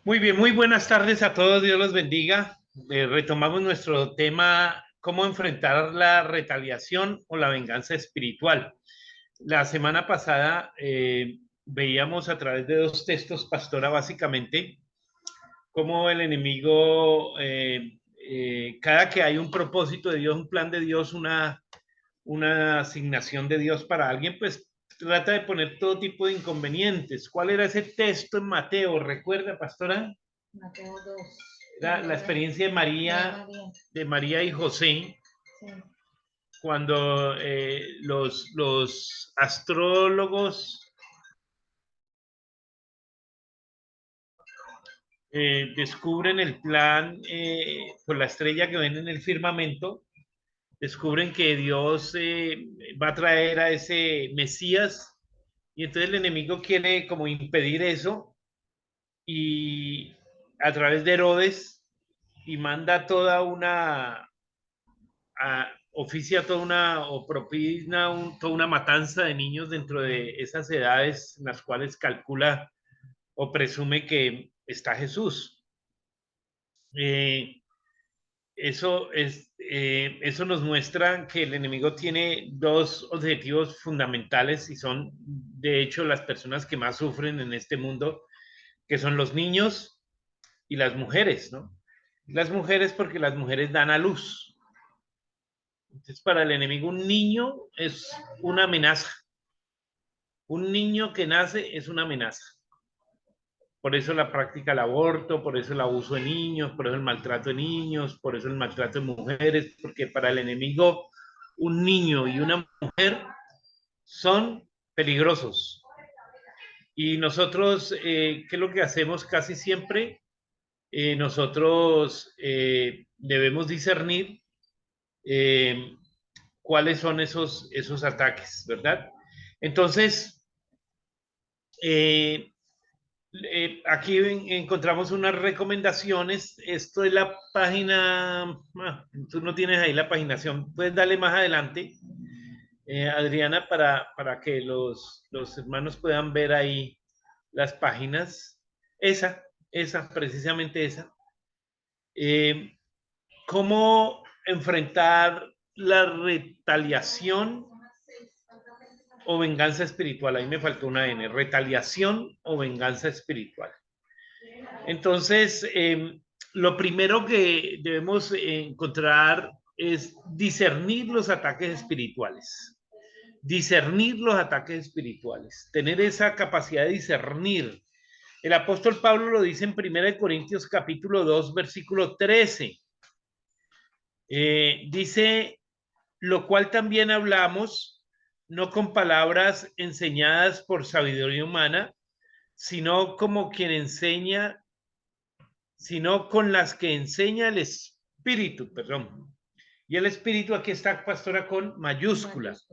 Muy bien, muy buenas tardes a todos, Dios los bendiga. Retomamos nuestro tema, cómo enfrentar la retaliación o la venganza espiritual. La semana pasada veíamos a través de dos textos, pastora, básicamente, cómo el enemigo, cada que hay un propósito de Dios, un plan de Dios, una asignación de Dios para alguien, pues trata de poner todo tipo de inconvenientes. ¿Cuál era ese texto en Mateo? ¿Recuerda, pastora? Mateo 2. La experiencia de María y José, Sí. cuando los astrólogos descubren el plan por la estrella que ven en el firmamento, descubren que Dios va a traer a ese Mesías, y entonces el enemigo quiere como impedir eso, y a través de Herodes, y manda toda una oficia toda una o propina toda una matanza de niños dentro de esas edades en las cuales calcula o presume que está Jesús. Eh, eso nos muestra que el enemigo tiene dos objetivos fundamentales y son, de hecho, las personas que más sufren en este mundo, que son los niños y las mujeres, ¿no? Las mujeres porque las mujeres dan a luz. Entonces, para el enemigo, un niño es una amenaza. Un niño que nace es una amenaza. Por eso la práctica del aborto, por eso el abuso de niños, por eso el maltrato de niños, por eso el maltrato de mujeres, porque para el enemigo un niño y una mujer son peligrosos. Y nosotros, ¿qué es lo que hacemos casi siempre? Nosotros debemos discernir eh, cuáles son esos ataques, ¿verdad? Entonces, eh, aquí encontramos unas recomendaciones. Esto es la página. Tú no tienes ahí la paginación. Puedes darle más adelante, Adriana, para que los hermanos puedan ver ahí las páginas. Precisamente esa. Eh, ¿Cómo enfrentar la retaliación o venganza espiritual? Ahí me faltó una N. Retaliación o venganza espiritual. Entonces, lo primero que debemos encontrar es discernir los ataques espirituales. Discernir los ataques espirituales. Tener esa capacidad de discernir. El apóstol Pablo lo dice en 1 Corintios capítulo 2, versículo 13. Dice, lo cual también hablamos, no con palabras enseñadas por sabiduría humana, sino como quien enseña, sino con las que enseña el Espíritu, perdón. Y el Espíritu aquí está, pastora, con mayúscula. Sí.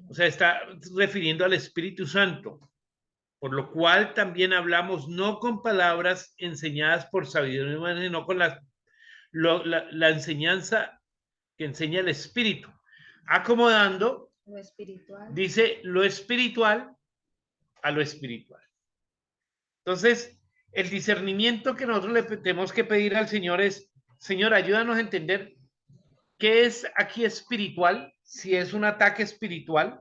O sea, está refiriendo al Espíritu Santo. Por lo cual también hablamos no con palabras enseñadas por sabiduría humana, sino con la enseñanza que enseña el Espíritu. Acomodando, Lo espiritual. dice lo espiritual a lo espiritual. Entonces, el discernimiento que nosotros le tenemos que pedir al Señor es, Señor, ayúdanos a entender qué es aquí espiritual, si es un ataque espiritual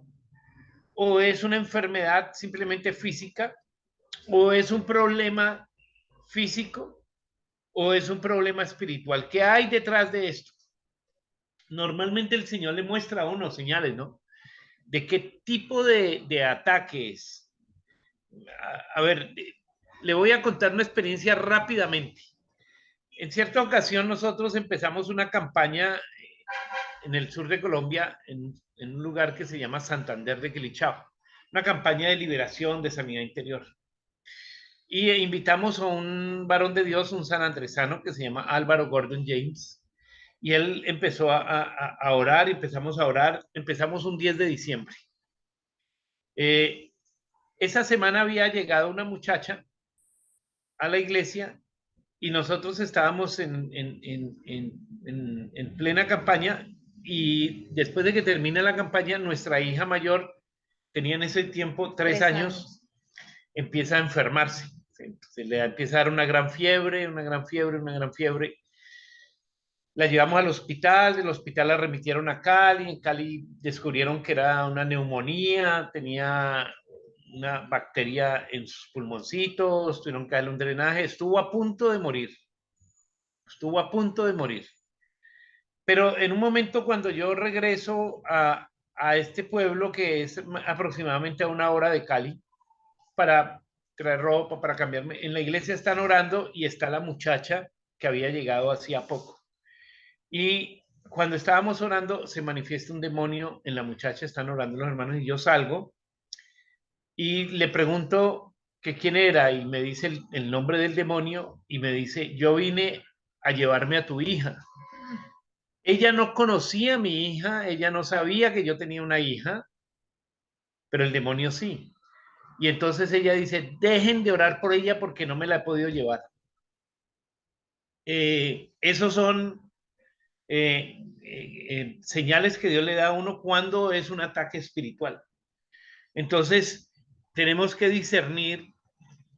o es una enfermedad simplemente física o es un problema físico o es un problema espiritual. ¿Qué hay detrás de esto? Normalmente el Señor le muestra a uno señales, ¿no? De qué tipo de ataque es. A ver, le voy a contar una experiencia rápidamente. En cierta ocasión nosotros empezamos una campaña en el sur de Colombia, en un lugar que se llama Santander de Quilichao, una campaña de liberación, de sanidad interior. Y invitamos a un varón de Dios, un sanandresano que se llama Álvaro Gordon James, y él empezó a orar, y empezamos a orar, empezamos un 10 de diciembre. Esa semana había llegado una muchacha a la iglesia y nosotros estábamos en plena campaña, y después de que termina la campaña, nuestra hija mayor, tenía en ese tiempo 3 años, empieza a enfermarse. Se le empieza a dar una gran fiebre, una gran fiebre, una gran fiebre. La llevamos al hospital, del hospital la remitieron a Cali, en Cali descubrieron que era una neumonía, tenía una bacteria en sus pulmoncitos, tuvieron que darle un drenaje, estuvo a punto de morir, estuvo a punto de morir. Pero en un momento cuando yo regreso a este pueblo que es aproximadamente a 1 hora de Cali, para traer ropa, para cambiarme, en la iglesia están orando y está la muchacha que había llegado hacía poco. Y cuando estábamos orando, se manifiesta un demonio en la muchacha, están orando los hermanos y yo salgo y le pregunto que quién era y me dice el nombre del demonio y me dice, yo vine a llevarme a tu hija. Ella no conocía a mi hija, ella no sabía que yo tenía una hija, pero el demonio sí. Y entonces ella dice, dejen de orar por ella porque no me la he podido llevar. Esos son señales que Dios le da a uno cuando es un ataque espiritual. Entonces, tenemos que discernir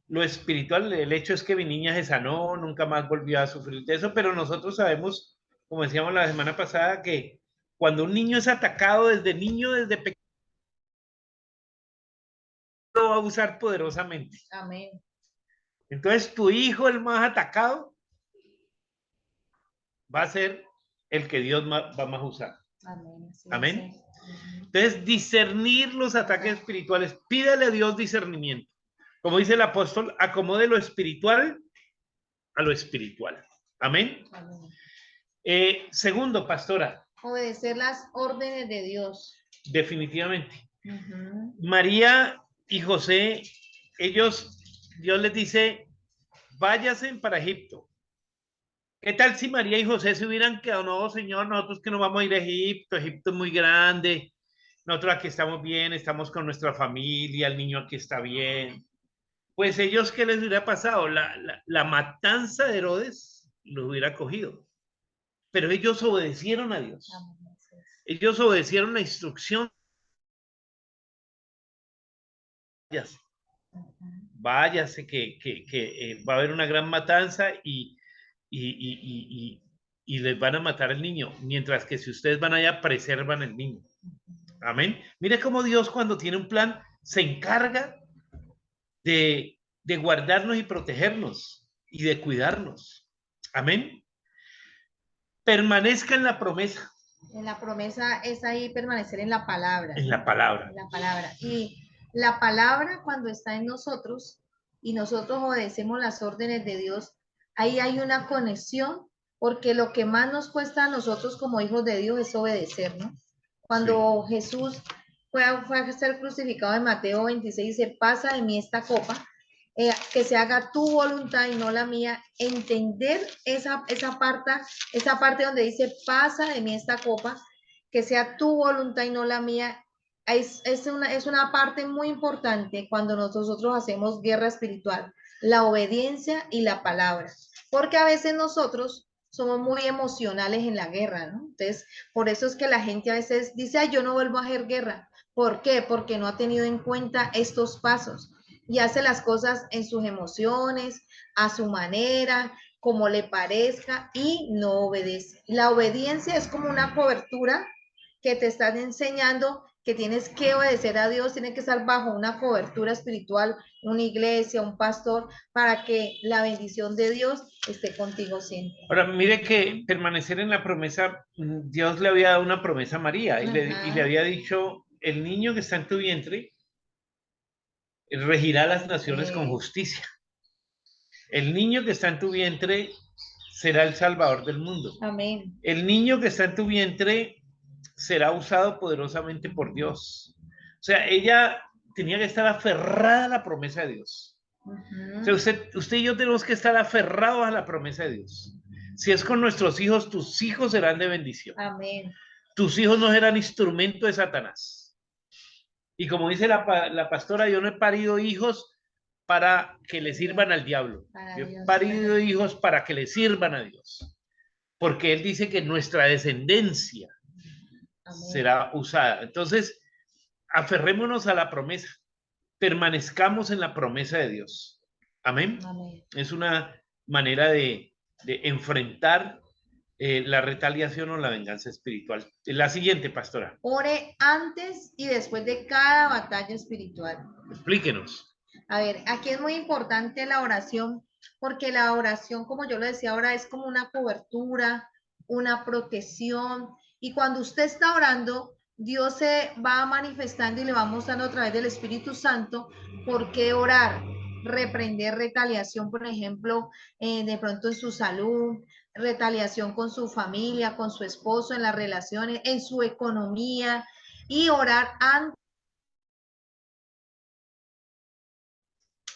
lo espiritual. El hecho es que mi niña se sanó, nunca más volvió a sufrir de eso, pero nosotros sabemos, como decíamos la semana pasada, que cuando un niño es atacado desde niño, desde pequeño, lo va a usar poderosamente. Amén. Entonces, tu hijo, el más atacado, va a ser el que Dios va más a usar. Amén. Amén. Entonces, discernir los ataques espirituales. Pídale a Dios discernimiento. Como dice el apóstol, acomode lo espiritual a lo espiritual. Amén. Amén. Segundo, pastora. Obedecer las órdenes de Dios. Definitivamente. María y José, ellos, Dios les dice, váyanse para Egipto. ¿Qué tal si María y José se hubieran quedado? No, Señor, nosotros que no vamos a ir a Egipto, Egipto es muy grande, nosotros aquí estamos bien, estamos con nuestra familia, el niño aquí está bien. Pues ellos, ¿qué les hubiera pasado? La matanza de Herodes los hubiera cogido. Pero ellos obedecieron a Dios. Ellos obedecieron la instrucción. Váyase que va a haber una gran matanza y les van a matar al niño, mientras que si ustedes van allá, preservan el niño. Amén. Mire cómo Dios cuando tiene un plan se encarga de guardarnos y protegernos y de cuidarnos. Amén. Permanezca en la promesa. En la promesa es ahí permanecer en la palabra. En la palabra. En la palabra. Y la palabra cuando está en nosotros y nosotros obedecemos las órdenes de Dios, ahí hay una conexión, porque lo que más nos cuesta a nosotros como hijos de Dios es obedecer, ¿no? Cuando sí. Jesús fue a ser crucificado en Mateo 26, dice, pasa de mí esta copa, que se haga tu voluntad y no la mía. Entender esa parte donde dice, pasa de mí esta copa, que sea tu voluntad y no la mía. Es una parte muy importante cuando nosotros hacemos guerra espiritual, la obediencia y la palabra, porque a veces nosotros somos muy emocionales en la guerra, ¿no? Entonces, por eso es que la gente a veces dice, ay, yo no vuelvo a hacer guerra. ¿Por qué? Porque no ha tenido en cuenta estos pasos y hace las cosas en sus emociones, a su manera, como le parezca, y no obedece. La obediencia es como una cobertura que te están enseñando que tienes que obedecer a Dios, tienes que estar bajo una cobertura espiritual, una iglesia, un pastor, para que la bendición de Dios esté contigo siempre. Ahora, mire que permanecer en la promesa, Dios le había dado una promesa a María y le había dicho, el niño que está en tu vientre regirá las naciones con justicia. El niño que está en tu vientre será el salvador del mundo. Amén. El niño que está en tu vientre será usado poderosamente por Dios. O sea, ella tenía que estar aferrada a la promesa de Dios. O sea, usted y yo tenemos que estar aferrados a la promesa de Dios. Si es con nuestros hijos, tus hijos serán de bendición. Amén. Tus hijos no serán instrumento de Satanás. Y como dice la pastora, yo no he parido hijos para que le sirvan al diablo. Yo he parido hijos para que le sirvan a Dios. Porque Él dice que nuestra descendencia será usada. Entonces, aferrémonos a la promesa. Permanezcamos en la promesa de Dios. Amén. Amén. Es una manera de enfrentar la retaliación o la venganza espiritual. La siguiente, pastora. Ore antes y después de cada batalla espiritual. Explíquenos. A ver, aquí es muy importante la oración, porque la oración, como yo lo decía ahora, es como una cobertura, una protección. Y cuando usted está orando, Dios se va manifestando y le va mostrando a través del Espíritu Santo por qué orar. Reprender retaliación, por ejemplo, de pronto en su salud, retaliación con su familia, con su esposo, en las relaciones, en su economía, y orar antes.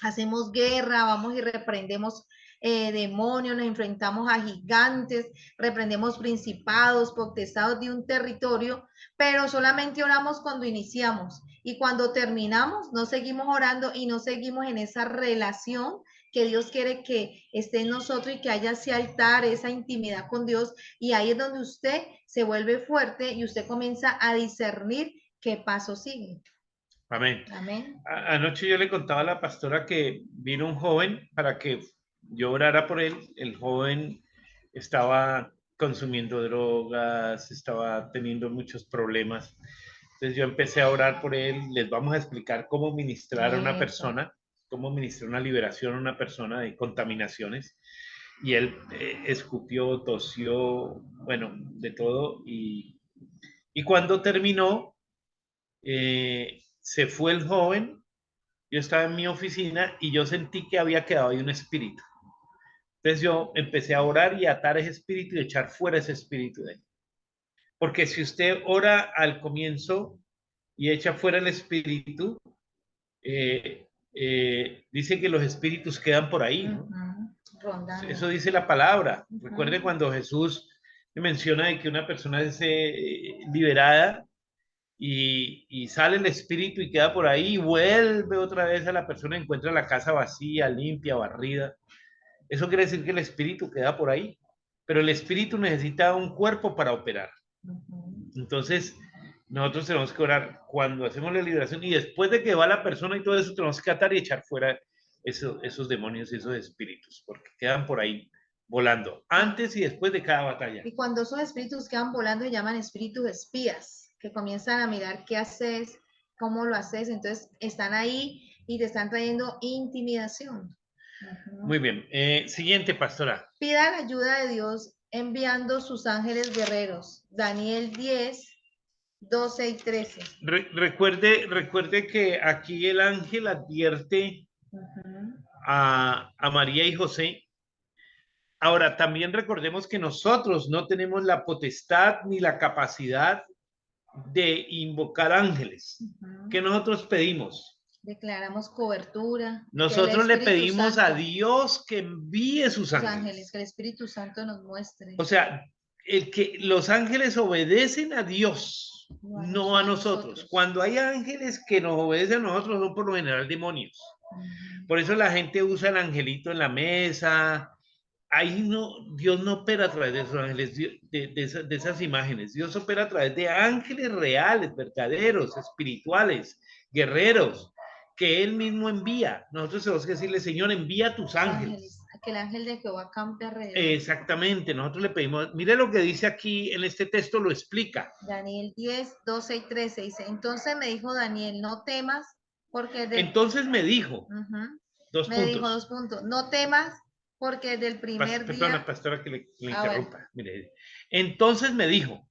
Hacemos guerra, vamos y reprendemos demonios, nos enfrentamos a gigantes, reprendemos principados, potestados de un territorio, pero solamente oramos cuando iniciamos, y cuando terminamos no seguimos orando y no seguimos en esa relación que Dios quiere que esté en nosotros y que haya ese altar, esa intimidad con Dios, y ahí es donde usted se vuelve fuerte y usted comienza a discernir qué paso sigue. Amén. Amén. Anoche yo le contaba a la pastora que vino un joven para que yo orara por él. El joven estaba consumiendo drogas, estaba teniendo muchos problemas. Entonces yo empecé a orar por él. Les vamos a explicar cómo ministrar a una persona, cómo ministrar una liberación a una persona de contaminaciones. Y él escupió, tosió, bueno, de todo. Y cuando terminó, se fue el joven. Yo estaba en mi oficina y yo sentí que había quedado ahí un espíritu. Entonces yo empecé a orar y a atar ese espíritu y echar fuera ese espíritu de él. Porque si usted ora al comienzo y echa fuera el espíritu, dice que los espíritus quedan por ahí, ¿no? Eso dice la palabra. Recuerde cuando Jesús menciona de que una persona es liberada y sale el espíritu y queda por ahí y vuelve otra vez a la persona, encuentra la casa vacía, limpia, barrida. Eso quiere decir que el espíritu queda por ahí, pero el espíritu necesita un cuerpo para operar. Entonces, nosotros tenemos que orar cuando hacemos la liberación y después de que va la persona y todo eso, tenemos que atar y echar fuera esos demonios y esos espíritus, porque quedan por ahí volando, antes y después de cada batalla. Y cuando esos espíritus quedan volando, se llaman espíritus espías, que comienzan a mirar qué haces, cómo lo haces, entonces están ahí y te están trayendo intimidación. Muy bien. Siguiente, pastora. Pida la ayuda de Dios enviando sus ángeles guerreros. Daniel 10, 12 y 13. Recuerde que aquí el ángel advierte a María y José. Ahora, también recordemos que nosotros no tenemos la potestad ni la capacidad de invocar ángeles. ¿Qué nosotros pedimos? Declaramos cobertura. Nosotros le pedimos a Dios que envíe sus ángeles. Que el Espíritu Santo nos muestre. O sea, los ángeles obedecen a Dios, no a nosotros. Cuando hay ángeles que nos obedecen a nosotros, son por lo general demonios. Por eso la gente usa el angelito en la mesa. Ahí no, Dios no opera a través de esos ángeles, de esas imágenes. Dios opera a través de ángeles reales, verdaderos, espirituales, guerreros, que Él mismo envía. Nosotros tenemos que decirle, Señor, envía tus ángeles. Que el ángel de Jehová campe alrededor. Exactamente, nosotros le pedimos, mire lo que dice aquí en este texto, lo explica. Daniel 10, 12 y 13 dice, entonces me dijo Daniel, no temas, porque... Entonces me dijo, dijo 2 puntos, no temas, porque del primer día... Perdona, pastora, que le interrumpa. Bueno. Mire, entonces me dijo,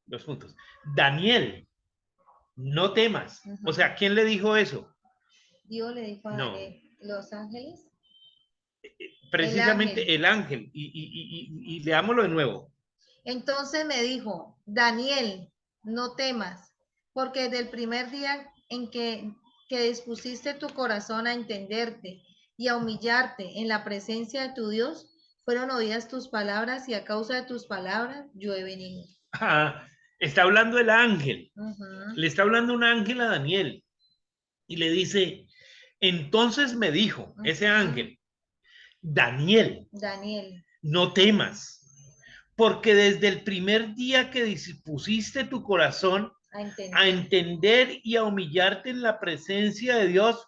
2 puntos, Daniel, no temas. O sea, ¿quién le dijo eso? Dios le dijo a Daniel, ¿los ángeles? Precisamente el ángel. Y leámoslo de nuevo. Entonces me dijo, Daniel, no temas, porque desde el primer día en que dispusiste tu corazón a entenderte y a humillarte en la presencia de tu Dios, fueron oídas tus palabras, y a causa de tus palabras yo he venido. Está hablando el ángel. Le está hablando un ángel a Daniel y le dice, entonces me dijo ese ángel, Daniel, no temas, porque desde el primer día que dispusiste tu corazón a entender y a humillarte en la presencia de Dios,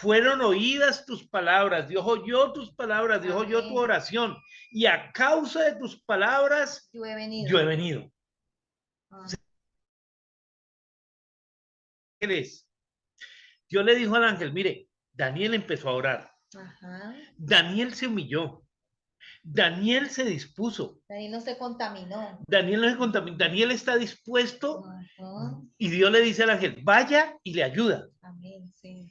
fueron oídas tus palabras, Dios oyó tus palabras, Dios oyó tu Amén. oración, y a causa de tus palabras, Yo he venido. yo he venido. Ah, Ángeles, Dios le dijo al ángel, mire, Daniel empezó a orar, ajá. Daniel se humilló, Daniel se dispuso, Ahí no se contaminó. Daniel no se contaminó, Daniel está dispuesto, Ajá. y Dios le dice al ángel, vaya y le ayuda. Amén, sí.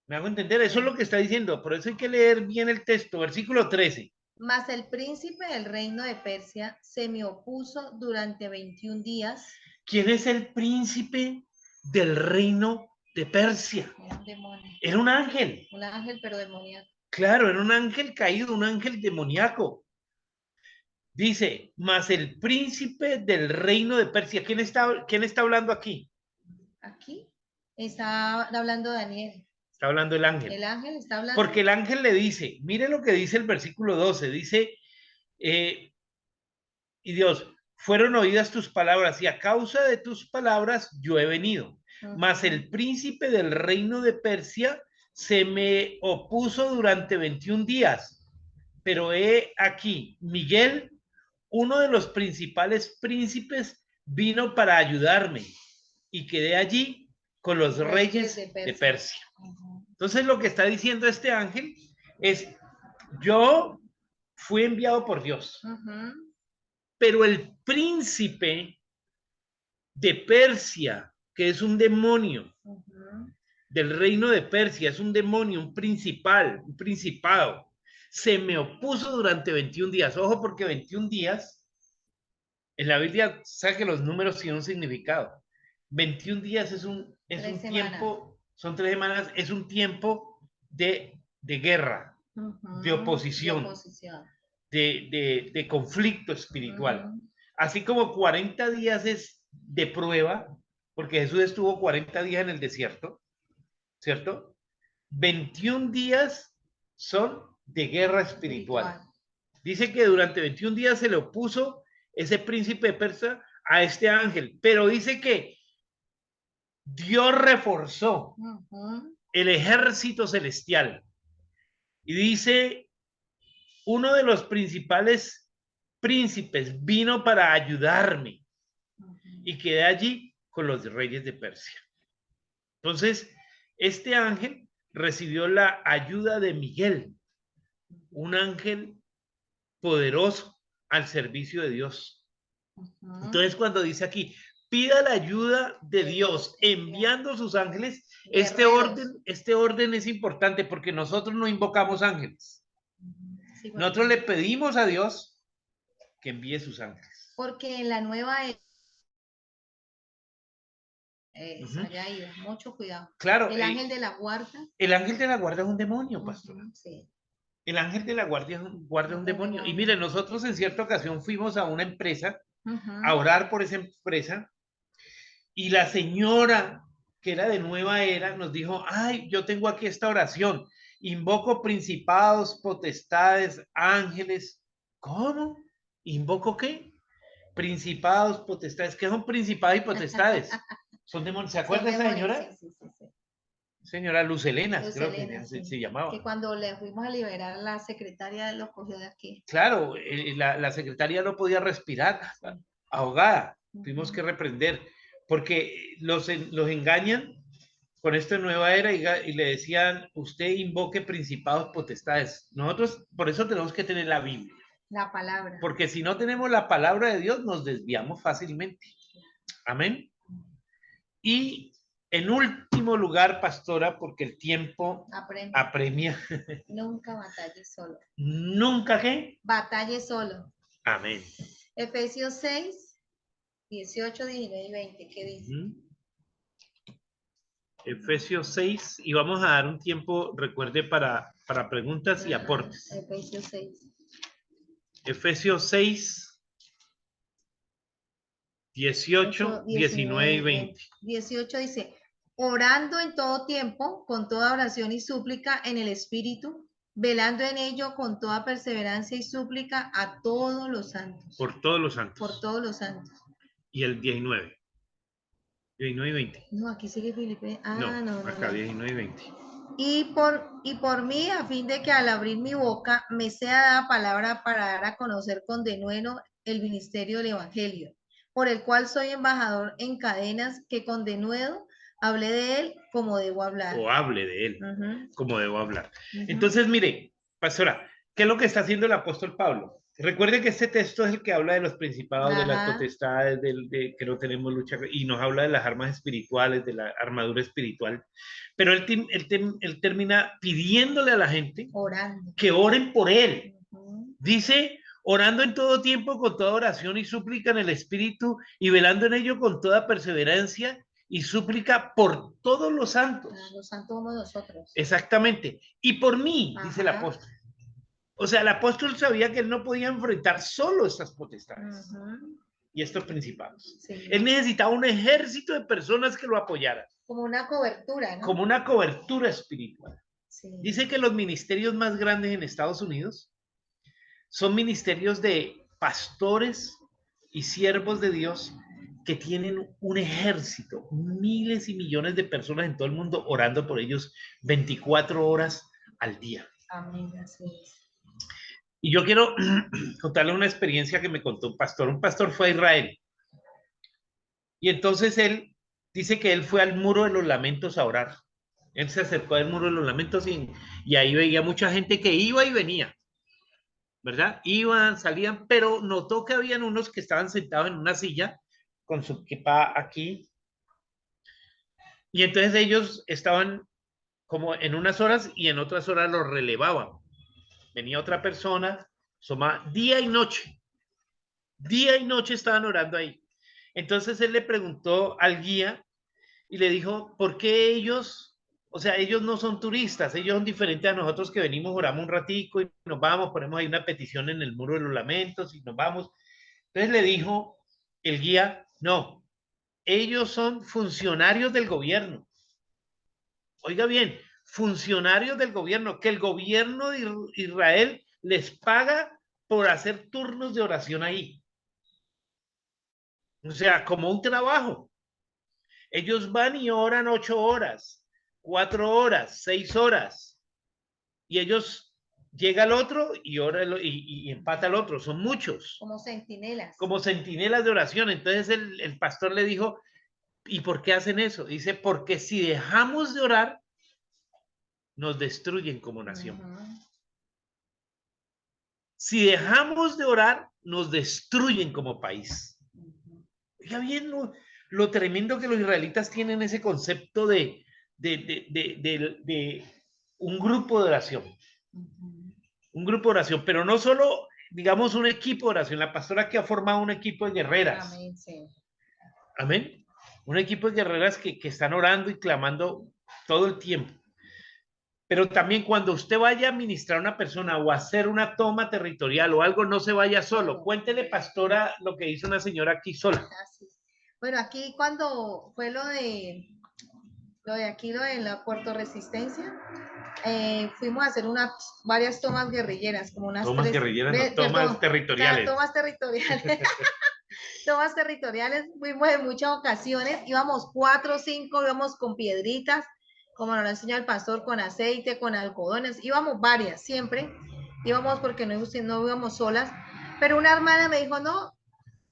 ¿Me hago entender? Eso es lo que está diciendo, por eso hay que leer bien el texto, versículo 13. Mas el príncipe del reino de Persia se me opuso durante 21 días. ¿Quién es el príncipe del reino de Persia? Era un demonio. Era un ángel. Un ángel, pero demoníaco. Claro, era un ángel caído, un ángel demoníaco. Dice, mas el príncipe del reino de Persia. ¿Quién está hablando aquí? Aquí está hablando Daniel. Está hablando el ángel. El ángel está hablando. Porque el ángel le dice, mire lo que dice el versículo 12, dice, y Dios, fueron oídas tus palabras y a causa de tus palabras yo he venido. Mas el príncipe del reino de Persia se me opuso durante 21 días. Pero he aquí, Miguel, uno de los principales príncipes, vino para ayudarme y quedé allí con los reyes de Persia. Entonces lo que está diciendo este ángel es, yo fui enviado por Dios, pero el príncipe de Persia, que es un demonio, del reino de Persia, es un demonio, un principado, se me opuso durante 21 días. Ojo, porque 21 días, en la Biblia, sabe que los números tienen un significado. 21 días es un tiempo, son 3 semanas, es un tiempo de guerra, de oposición, de conflicto espiritual. Así como 40 días es de prueba, porque Jesús estuvo 40 días en el desierto, ¿cierto? 21 días son de guerra espiritual. Dice que durante 21 días se le opuso ese príncipe de Persia a este ángel, pero dice que Dios reforzó el ejército celestial. Y dice, uno de los principales príncipes vino para ayudarme y quedé allí con los reyes de Persia. Entonces, este ángel recibió la ayuda de Miguel, un ángel poderoso al servicio de Dios. Entonces, cuando dice aquí, pida la ayuda de Dios enviando sus ángeles, este orden es importante porque nosotros no invocamos ángeles. Nosotros le pedimos a Dios que envíe sus ángeles. Porque en la nueva allá iba, mucho cuidado. Claro. El ángel de la guarda. El ángel de la guarda es un demonio, pastora. Sí. El ángel de la guarda es un demonio. Y mire, nosotros en cierta ocasión fuimos a una empresa a orar por esa empresa y la señora que era de Nueva Era nos dijo, ay, yo tengo aquí esta oración, invoco principados, potestades, ángeles. ¿Cómo? ¿Invoco qué? Principados, potestades. ¿Qué son principados y potestades? Son demonios. ¿Se acuerda esa señora? Sí. Señora Luz Elena, creo que se llamaba. Que cuando le fuimos a liberar, la secretaria lo cogió de aquí. Claro, la secretaria no podía respirar, ahogada. Tuvimos que reprender, porque los engañan con esta nueva era y le decían, usted invoque principados, potestades. Nosotros por eso tenemos que tener la Biblia. La palabra. Porque si no tenemos la palabra de Dios, nos desviamos fácilmente. Amén. Y en último lugar, pastora, porque el tiempo apremia. Nunca batalle solo. ¿Nunca qué? Batalle solo. Amén. Efesios 6, 18, 19 y 20. ¿Qué dice? Efesios 6, y vamos a dar un tiempo, recuerde, para preguntas y aportes. Efesios 6. Efesios 6. 18, 19 y 20. 18 dice, orando en todo tiempo, con toda oración y súplica en el Espíritu, velando en ello con toda perseverancia y súplica a todos los santos. Por todos los santos. Por todos los santos. Y el 19. 19 y 20. No, aquí sigue Filipenses. Ah, no. Acá 19 y 20. Y por mí, a fin de que al abrir mi boca me sea dada palabra para dar a conocer con denuedo el ministerio del Evangelio, por el cual soy embajador en cadenas, que con denuedo hablé de él como debo hablar. O hable de él, como debo hablar. Ujú. Entonces, mire, pastora, ¿qué es lo que está haciendo el apóstol Pablo? Recuerde que este texto es el que habla de los principados, de las Ajá. potestades, de que no tenemos lucha, y nos habla de las armas espirituales, de la armadura espiritual. Pero él termina pidiéndole a la gente Orando. que oren por él. Ujú. Dice, orando en todo tiempo con toda oración y súplica en el Espíritu y velando en ello con toda perseverancia y súplica por todos los santos. Los santos somos nosotros. Exactamente. Y por mí, Ajá. dice el apóstol. O sea, el apóstol sabía que él no podía enfrentar solo estas potestades y estos principados. Sí. Él necesitaba un ejército de personas que lo apoyaran. Como una cobertura, ¿no? Como una cobertura espiritual. Sí. Dice que los ministerios más grandes en Estados Unidos son ministerios de pastores y siervos de Dios que tienen un ejército, miles y millones de personas en todo el mundo orando por ellos 24 horas al día. Amén, así es. Y yo quiero contarle una experiencia que me contó un pastor. Un pastor fue a Israel. Y entonces él dice que él fue al Muro de los Lamentos a orar. Él se acercó al Muro de los Lamentos y ahí veía mucha gente que iba y venía, ¿verdad? Iban, salían, pero notó que habían unos que estaban sentados en una silla con su kippah aquí. Y entonces ellos estaban como en unas horas y en otras horas los relevaban. Venía otra persona, suma día y noche. Día y noche estaban orando ahí. Entonces él le preguntó al guía y le dijo, ¿por qué ellos, o sea, ellos no son turistas, ellos son diferentes a nosotros que venimos, oramos un ratico y nos vamos, ponemos ahí una petición en el Muro de los Lamentos y nos vamos? Entonces le dijo el guía, no, ellos son funcionarios del gobierno. Oiga bien, funcionarios del gobierno, que el gobierno de Israel les paga por hacer turnos de oración ahí. O sea, como un trabajo. Ellos van y oran 8 horas, 4 horas, 6 horas. Y ellos llega el otro y ora y empata al otro. Son muchos. Como centinelas. Como centinelas de oración. Entonces el pastor le dijo, ¿y por qué hacen eso? Dice, porque si dejamos de orar, nos destruyen como nación. Si dejamos de orar, nos destruyen como país. Oiga bien lo tremendo que los israelitas tienen ese concepto de un grupo de oración. Un grupo de oración, pero no solo, digamos, un equipo de oración. La pastora que ha formado un equipo de guerreras. Amén, sí. Amén. Un equipo de guerreras que están orando y clamando todo el tiempo. Pero también cuando usted vaya a ministrar a una persona o a hacer una toma territorial o algo, no se vaya solo. Cuéntele, pastora, lo que hizo una señora aquí sola. Bueno, aquí cuando fue lo de aquí, lo de la Puerto Resistencia, fuimos a hacer varias tomas guerrilleras, como unas tomas guerrilleras, no, tomas territoriales. Tomas territoriales. Tomas territoriales, fuimos en muchas ocasiones, íbamos 4 o 5, íbamos con piedritas, como nos lo enseñó el pastor, con aceite, con algodones, íbamos varias, siempre íbamos porque no íbamos solas, pero una hermana me dijo, no,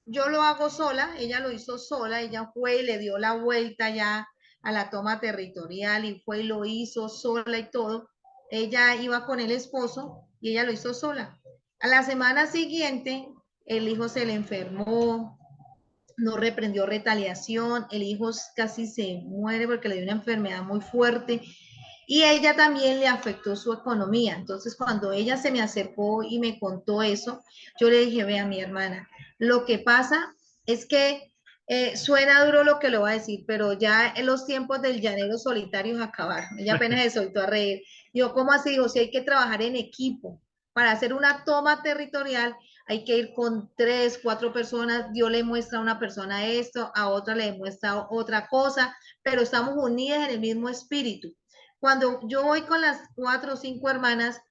yo lo hago sola, ella lo hizo sola, ella fue y le dio la vuelta ya a la toma territorial y fue y lo hizo sola y todo. Ella iba con el esposo y ella lo hizo sola. A la semana siguiente, el hijo se le enfermó, no reprendió retaliación, el hijo casi se muere porque le dio una enfermedad muy fuerte y ella también le afectó su economía. Entonces, cuando ella se me acercó y me contó eso, yo le dije, vea, mi hermana, lo que pasa es que suena duro lo que le voy a decir, pero ya en los tiempos del llanero solitario acabaron. Ella apenas se soltó a reír. Yo, ¿cómo así? Dijo, si hay que trabajar en equipo para hacer una toma territorial, hay que ir con 3, 4 personas. Dios le muestra a una persona esto, a otra le muestra otra cosa, pero estamos unidas en el mismo espíritu. Cuando yo voy con las 4 o 5 hermanas,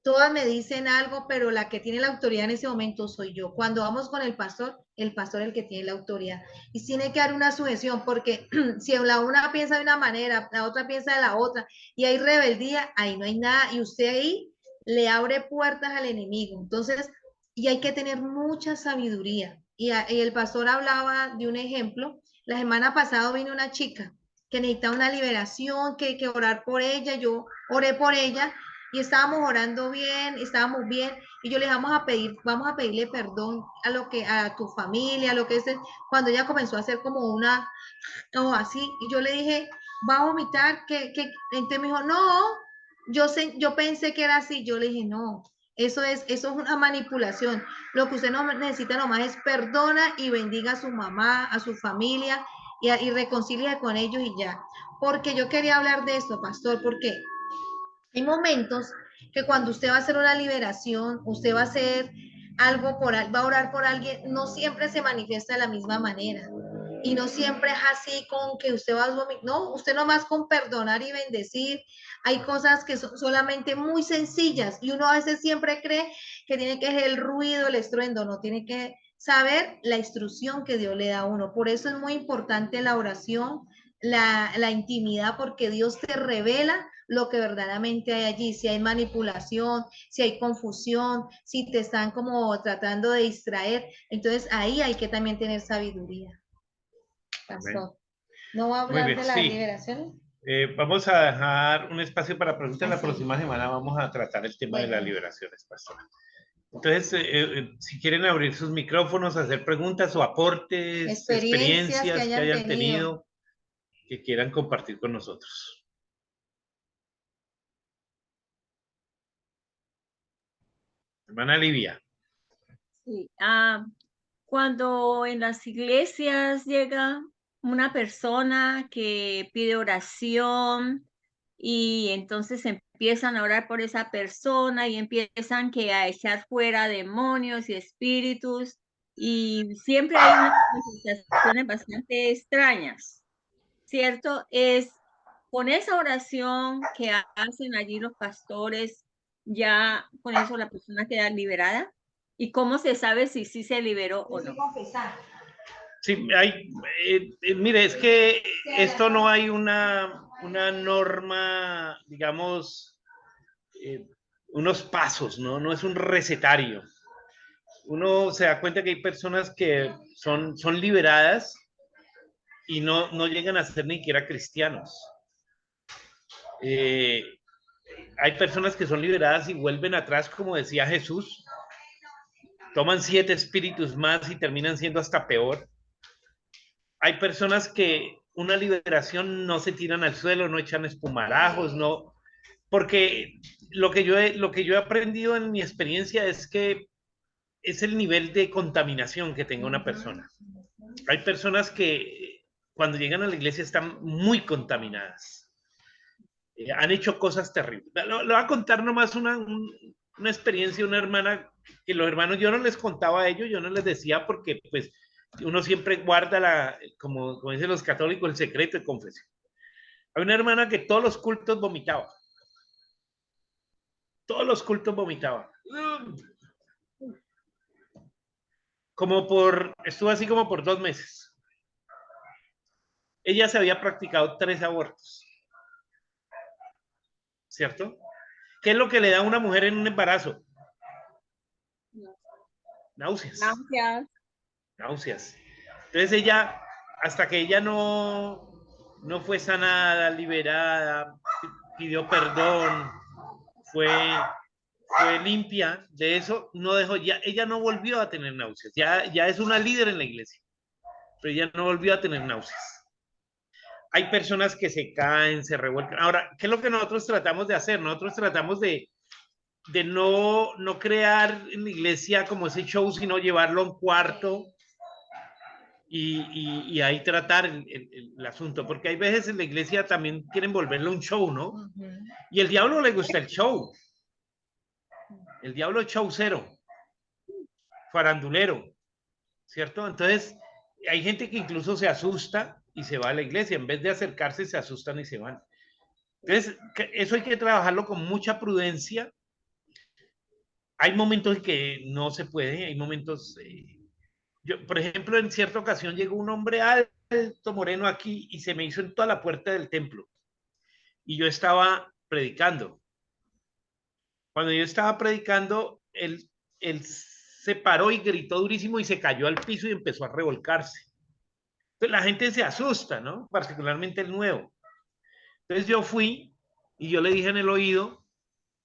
todas me dicen algo, pero la que tiene la autoridad en ese momento soy yo. Cuando vamos con el pastor es el que tiene la autoridad. Y tiene que dar una sujeción, porque si la una piensa de una manera, la otra piensa de la otra, y hay rebeldía, ahí no hay nada, y usted ahí le abre puertas al enemigo. Entonces, y hay que tener mucha sabiduría. Y el pastor hablaba de un ejemplo. La semana pasada vino una chica que necesitaba una liberación, que orar por ella. Yo oré por ella y estábamos orando bien, estábamos bien, y yo le vamos a pedirle perdón a lo que, a tu familia, a lo que es, cuando ella comenzó a hacer como una, como así, y yo le dije, va a vomitar, entonces me dijo, no, yo pensé que era así, yo le dije, no, eso es una manipulación, lo que usted no necesita nomás es perdona y bendiga a su mamá, a su familia, y reconcilie con ellos y ya, porque yo quería hablar de esto, pastor, porque hay momentos que cuando usted va a hacer una liberación, usted va a hacer algo va a orar por alguien, no siempre se manifiesta de la misma manera. Y no siempre es así con que usted va a vomitar. No, usted nomás con perdonar y bendecir. Hay cosas que son solamente muy sencillas y uno a veces siempre cree que tiene que ser el ruido, el estruendo, no tiene que saber la instrucción que Dios le da a uno. Por eso es muy importante la oración, la intimidad, porque Dios te revela lo que verdaderamente hay allí, si hay manipulación, si hay confusión, si te están como tratando de distraer, entonces ahí hay que también tener sabiduría. Pastor, ¿no va a Muy hablar bien, de la sí. liberación? Vamos a dejar un espacio para preguntas. La Así. próxima semana vamos a tratar el tema de las Bueno, liberaciones, pastora. Entonces, si quieren abrir sus micrófonos, hacer preguntas o aportes, experiencias que experiencias que hayan hayan tenido. tenido, que quieran compartir con nosotros. Hermana Livia. Sí. Cuando en las iglesias llega una persona que pide oración y entonces empiezan a orar por esa persona y empiezan que a echar fuera demonios y espíritus, y siempre hay unas manifestaciones bastante extrañas, ¿cierto? Es con esa oración que hacen allí los pastores, ya con eso la persona queda liberada. ¿Y cómo se sabe si sí se liberó o no? Sí, mire, es que esto no hay una norma, digamos, unos pasos, ¿no? No es un recetario. Uno se da cuenta que hay personas que son liberadas y no llegan a ser ni siquiera cristianos. Hay personas que son liberadas y vuelven atrás, como decía Jesús, toman 7 espíritus más y terminan siendo hasta peor. Hay personas que una liberación no se tiran al suelo, no echan espumarajos, no, porque lo que yo he aprendido en mi experiencia es que es el nivel de contaminación que tenga una persona. Hay personas que cuando llegan a la iglesia están muy contaminadas. Han hecho cosas terribles. Le voy a contar nomás una experiencia de una hermana que los hermanos, yo no les contaba a ellos, yo no les decía porque pues uno siempre guarda como dicen los católicos, el secreto de confesión. Hay una hermana que todos los cultos vomitaba. Todos los cultos vomitaba. Estuvo así como por 2 meses. Ella se había practicado 3 abortos. ¿Cierto? ¿Qué es lo que le da a una mujer en un embarazo? Náuseas. Náuseas. Náuseas. Entonces ella, hasta que ella no fue sanada, liberada, pidió perdón, fue limpia de eso, no dejó, ella no volvió a tener náuseas, ya es una líder en la iglesia, pero ella no volvió a tener náuseas. Hay personas que se caen, se revuelcan. Ahora, ¿qué es lo que nosotros tratamos de hacer? Nosotros tratamos de no crear en la iglesia como ese show, sino llevarlo a un cuarto y ahí tratar el asunto, porque hay veces en la iglesia también quieren volverlo un show, ¿no? Y el diablo le gusta el show. El diablo es showcero, farandulero, ¿cierto? Entonces, hay gente que incluso se asusta y se va a la iglesia. En vez de acercarse, se asustan y se van. Entonces, eso hay que trabajarlo con mucha prudencia, hay momentos en que no se puede, hay momentos... yo, por ejemplo, en cierta ocasión llegó un hombre alto, moreno aquí, y se me hizo en toda la puerta del templo. Y yo estaba predicando. Cuando yo estaba predicando, él se paró y gritó durísimo y se cayó al piso y empezó a revolcarse. Entonces la gente se asusta, ¿no? Particularmente el nuevo. Entonces yo fui y yo le dije en el oído,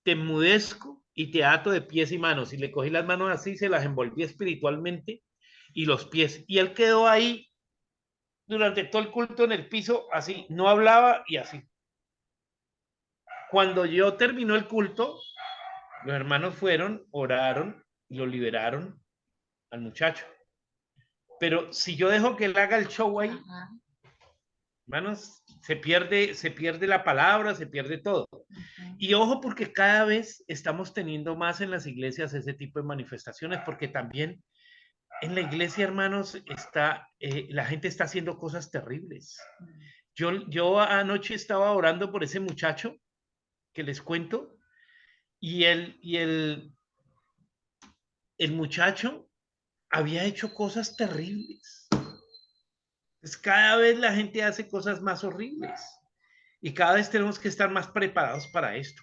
te enmudezco y te ato de pies y manos. Y le cogí las manos así, se las envolví espiritualmente y los pies. Y él quedó ahí durante todo el culto en el piso, así, no hablaba y así. Cuando yo terminó el culto, los hermanos fueron, oraron y lo liberaron al muchacho. Pero si yo dejo que él haga el show ahí, Ajá. hermanos, se pierde la palabra, se pierde todo. Y ojo, porque cada vez estamos teniendo más en las iglesias ese tipo de manifestaciones, porque también en la iglesia, hermanos, la gente está haciendo cosas terribles. Yo anoche estaba orando por ese muchacho que les cuento, y el muchacho había hecho cosas terribles. Pues cada vez la gente hace cosas más horribles y cada vez tenemos que estar más preparados para esto.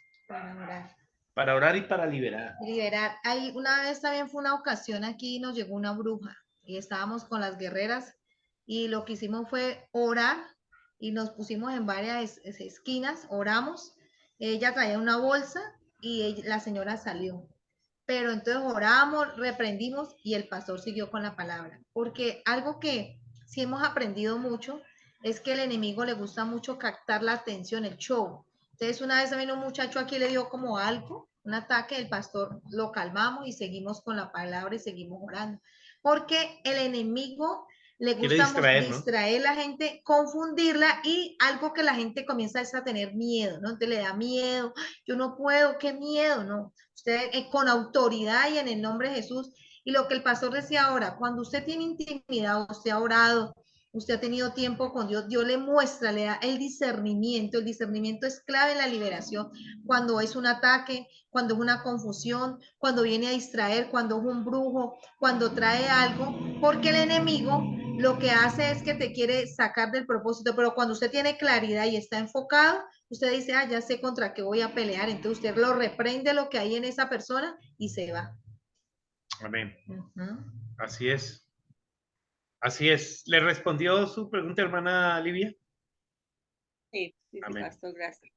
Para orar y para liberar. Liberar. Ahí una vez también fue una ocasión aquí, nos llegó una bruja y estábamos con las guerreras y lo que hicimos fue orar y nos pusimos en varias esquinas, oramos. Ella traía una bolsa y la señora salió. Pero entonces oramos, reprendimos y el pastor siguió con la palabra. Porque algo que sí hemos aprendido mucho es que el enemigo le gusta mucho captar la atención, el show. Entonces una vez también un muchacho aquí le dio como algo, un ataque, el pastor lo calmamos y seguimos con la palabra y seguimos orando. Porque el enemigo le gusta distraer a la gente, confundirla y algo que la gente comienza a tener miedo, ¿no? Entonces le da miedo, yo no puedo, qué miedo, ¿no? Usted con autoridad y en el nombre de Jesús. Y lo que el pastor decía ahora, cuando usted tiene intimidad, usted ha orado, usted ha tenido tiempo con Dios, Dios le muestra, le da el discernimiento es clave en la liberación, cuando es un ataque, cuando es una confusión, cuando viene a distraer, cuando es un brujo, cuando trae algo, porque el enemigo lo que hace es que te quiere sacar del propósito, pero cuando usted tiene claridad y está enfocado, usted dice, ya sé contra qué voy a pelear, entonces usted lo reprende lo que hay en esa persona y se va. Amén. Así es. Así es. ¿Le respondió su pregunta, hermana Livia? Sí, pastor, gracias.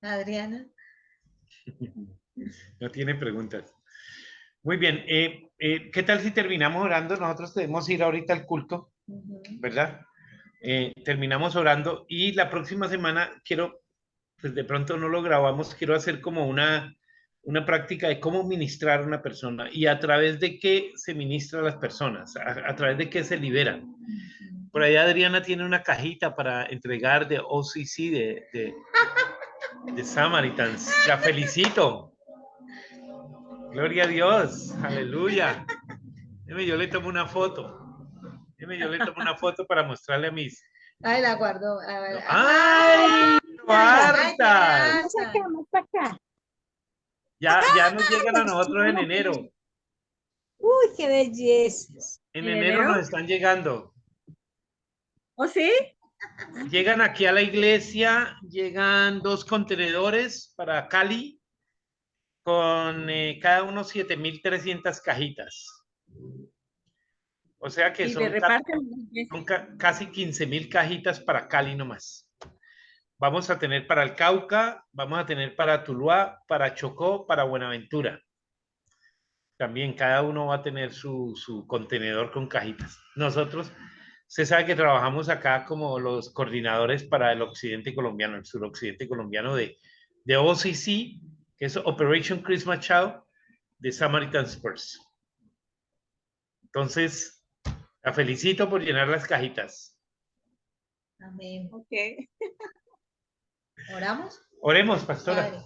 Adriana. No tiene preguntas. Muy bien. ¿Qué tal si terminamos orando? Nosotros debemos ir ahorita al culto, ¿verdad? Terminamos orando y la próxima semana quiero, pues de pronto no lo grabamos, quiero hacer como una práctica de cómo ministrar a una persona y a través de qué se ministra a las personas, a través de qué se liberan. Por ahí Adriana tiene una cajita para entregar de OCC, de Samaritans. La felicito. Gloria a Dios. Aleluya. Yo le tomo una foto. Yo le tomo una foto para mostrarle a mis... Ay, la guardó. ¡Ay! ¡Marta! Ya nos llegan a nosotros en enero. Uy, qué belleza. En enero nos están llegando. ¿Oh, sí? Llegan aquí a la iglesia, llegan 2 contenedores para Cali con cada uno 7,300 cajitas. O sea que son casi 15,000 cajitas para Cali nomás. Vamos a tener para el Cauca, vamos a tener para Tuluá, para Chocó, para Buenaventura. También cada uno va a tener su contenedor con cajitas. Nosotros, se sabe que trabajamos acá como los coordinadores para el occidente colombiano, el suroccidente colombiano de OCC, que es Operation Christmas Child, de Samaritan Spurs. Entonces, la felicito por llenar las cajitas. Amén. Ok. ¿Oramos? Oremos, pastora. Padre.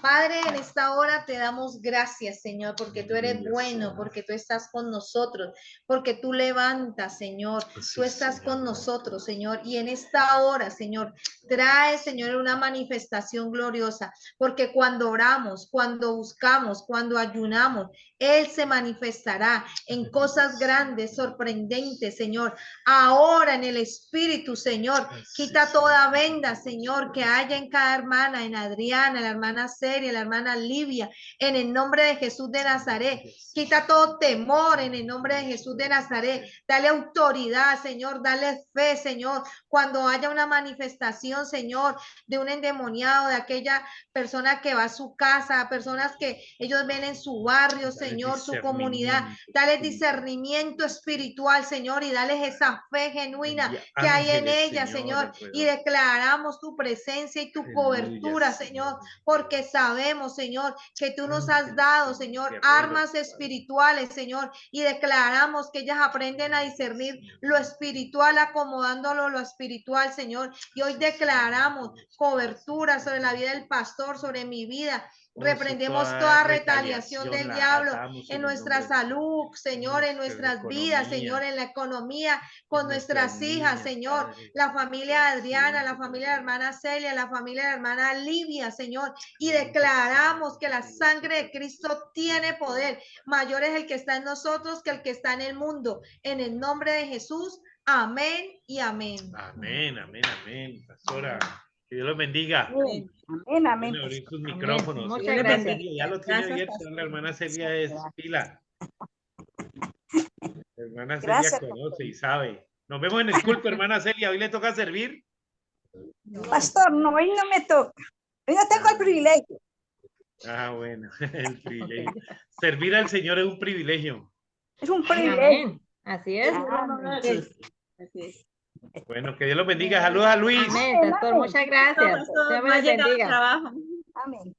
Padre, en esta hora te damos gracias, Señor, porque tú eres bueno, porque tú estás con nosotros, porque tú levantas, Señor, tú estás con nosotros, Señor, y en esta hora, Señor, trae, Señor, una manifestación gloriosa, porque cuando oramos, cuando buscamos, cuando ayunamos, Él se manifestará en cosas grandes, sorprendentes, Señor. Ahora en el Espíritu, Señor, quita toda venda, Señor, que haya en cada hermana, en Adriana, la hermana Celia, la hermana Livia, en el nombre de Jesús de Nazaret. Quita todo temor en el nombre de Jesús de Nazaret. Dale autoridad, Señor, dale fe, Señor, cuando haya una manifestación, Señor, de un endemoniado, de aquella persona que va a su casa, personas que ellos ven en su barrio, Señor, su comunidad. Dale discernimiento espiritual, Señor, y dale esa fe genuina que hay en ella, Señor, y declaramos tu presencia y tu cobertura, Señor, porque sabemos, Señor, que tú nos has dado, Señor, armas espirituales, Señor, y declaramos que ellas aprenden a discernir lo espiritual, acomodándolo lo espiritual, Señor, y hoy declaramos cobertura sobre la vida del pastor, sobre mi vida. Reprendemos toda retaliación del diablo en nuestra salud, Señor, en nuestras vidas, Señor, en la economía, con nuestras hijas, Señor, la familia Adriana, la familia de la hermana Celia, la familia de la hermana Livia, Señor, y declaramos que la sangre de Cristo tiene poder. Mayor es el que está en nosotros que el que está en el mundo. En el nombre de Jesús, amén y amén. Amén, amén, amén, pastora. Que Dios los bendiga. Amén, amén, amén. Pueden abrir sus micrófonos. Muchas Hermana gracias. Celia, ya lo tiene Gracias, abierto. pastor. La hermana Celia es pila. La hermana Celia Gracias, conoce y sabe. Nos vemos en el culto, hermana Celia. Hoy le toca servir. Pastor, no, hoy no me toca. Hoy no tengo el privilegio. Ah, bueno, el privilegio. Servir al Señor es un privilegio. Es un privilegio. Amén. Así es. Así es. Bueno, que Dios los bendiga. Saludos a Luis. Amén, pastor. Muchas gracias. Pastor, Dios me no ha los llegado al bendiga. trabajo. Amén.